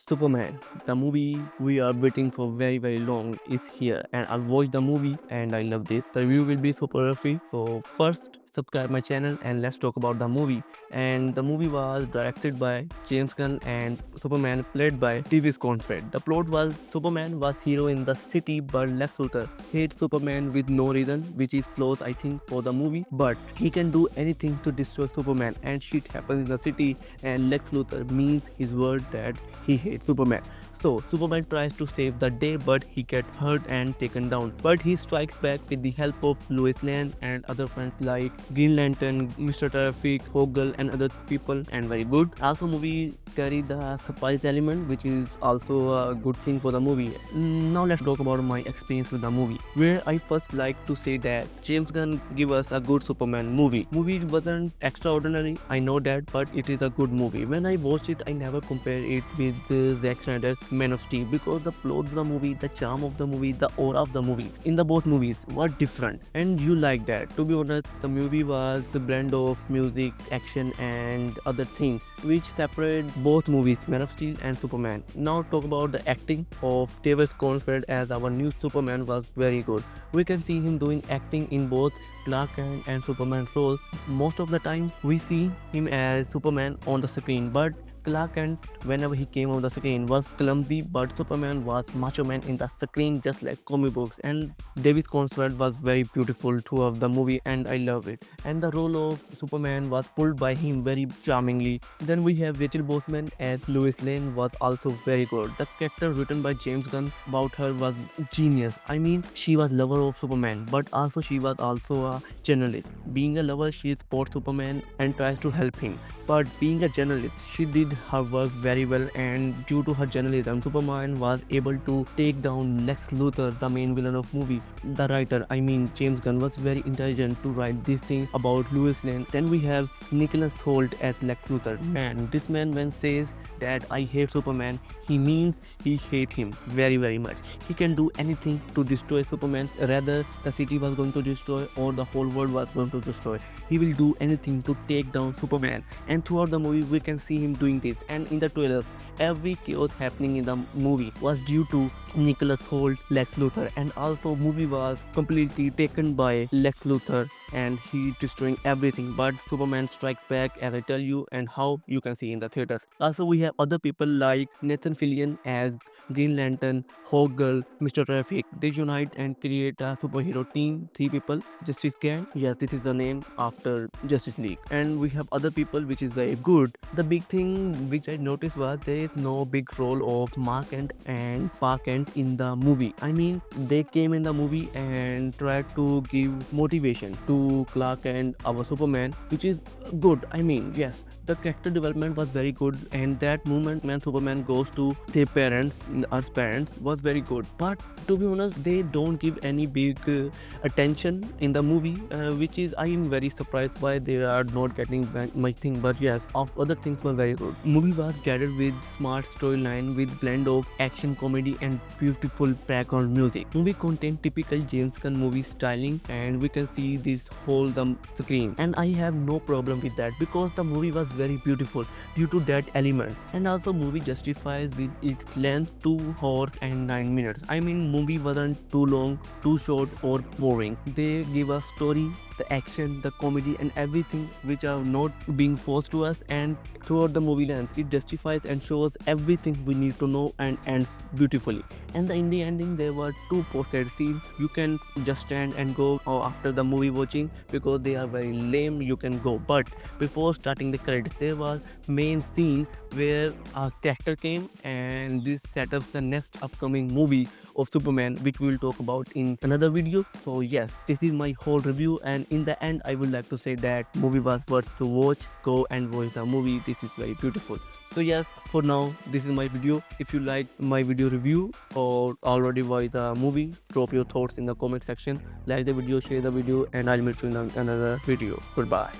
Superman, the movie we are waiting for very long is here, and I've watched the movie and I love this. The review will be super free. So first subscribe my channel and let's talk about the movie. And the movie was directed by James Gunn and Superman played by TV Conrad. The plot was Superman was hero in the city but Lex Luthor hates Superman with no reason, which is close I think for the movie. But he can do anything to destroy Superman and shit happens in the city and Lex Luthor means his word that he hates Superman. So Superman tries to save the day but he gets hurt and taken down. But he strikes back with the help of Lois Lane and other friends like Green Lantern, Mr. Terrific, Hoggle and other people and very good. Also movie carry the surprise element which is also a good thing for the movie. Now let's talk about my experience with the movie where I first like to say that James Gunn give us a good Superman movie. Movie wasn't extraordinary, I know that, but it is a good movie. When I watched it I never compare it with Zack Snyder's Man of Steel because the plot of the movie, the charm of the movie, the aura of the movie in the both movies were different and you like that. To be honest, the movie was a blend of music, action and other things which separate both movies, Man of Steel and Superman. Now talk about the acting of Tavis Conrad as our new Superman was very good. We can see him doing acting in both Clark Kent and Superman roles. Most of the time we see him as Superman on the screen, but Clark Kent, whenever he came on the screen, was clumsy, but Superman was macho man in the screen, just like comic books. And Davis Conrad was very beautiful throughout the movie, and I love it. And the role of Superman was pulled by him very charmingly. Then we have Rachel Boseman as Lois Lane was also very good. The character written by James Gunn about her was genius. I mean, she was lover of Superman, but also she was also a journalist. Being a lover, she supports Superman and tries to help him. But being a journalist, she did her work very well, and due to her journalism, Superman was able to take down Lex Luthor, the main villain of movie. The writer, I mean James Gunn, was very intelligent to write this thing about Lois Lane. Then we have Nicholas Hoult as Lex Luthor. Man, this man when says that I hate Superman, he means he hates him very much. He can do anything to destroy Superman, rather the city was going to destroy or the whole world was going to destroy. He will do anything to take down Superman, and throughout the movie we can see him doing this. And in the trailers, every chaos happening in the movie was due to Nicholas Hoult, Lex Luthor, and also movie was completely taken by Lex Luthor and he destroying everything. But Superman strikes back, as I tell you, and how you can see in the theaters. Also we have other people like Nathan Fillion as Green Lantern, Hawkgirl, Mr. Terrific. They unite and create a superhero team. 3 people. Justice Gang. Yes, this is the name after Justice League. And we have other people which is very good. The big thing which I noticed was there is no big role of Mark Kent and Park Kent in the movie. I mean, they came in the movie and tried to give motivation to Clark and our Superman, which is good. I mean, yes, the character development was very good, and that moment when Superman goes to their parents, Earth's parents, was very good. But to be honest, they don't give any big attention in the movie, which is I am very surprised why they are not getting much thing. But yes, of other things were very good. Movie was gathered with smart storyline with blend of action, comedy and beautiful background music. Movie contained typical James Gunn movie styling, and we can see this whole the screen, and I have no problem with that because the movie was very beautiful due to that element. And also movie justifies with its length 2 hours and 9 minutes. I mean, movie wasn't too long, too short or boring. They give a story, the action, the comedy and everything which are not being forced to us, and throughout the movie length it justifies and shows everything we need to know and ends beautifully. And in the ending there were 2 post-credit scenes. You can just stand and go after the movie watching because they are very lame, you can go. But before starting the credits there was main scene where a character came, and this sets up the next upcoming movie of Superman, which we will talk about in another video. So yes, this is my whole review, and in the end I would like to say that movie was worth to watch. Go and watch the movie, this is very beautiful. So yes, for now this is my video. If you like my video review or already watched the movie, drop your thoughts in the comment section. Like the video, share the video, and I'll meet you in another video. Goodbye.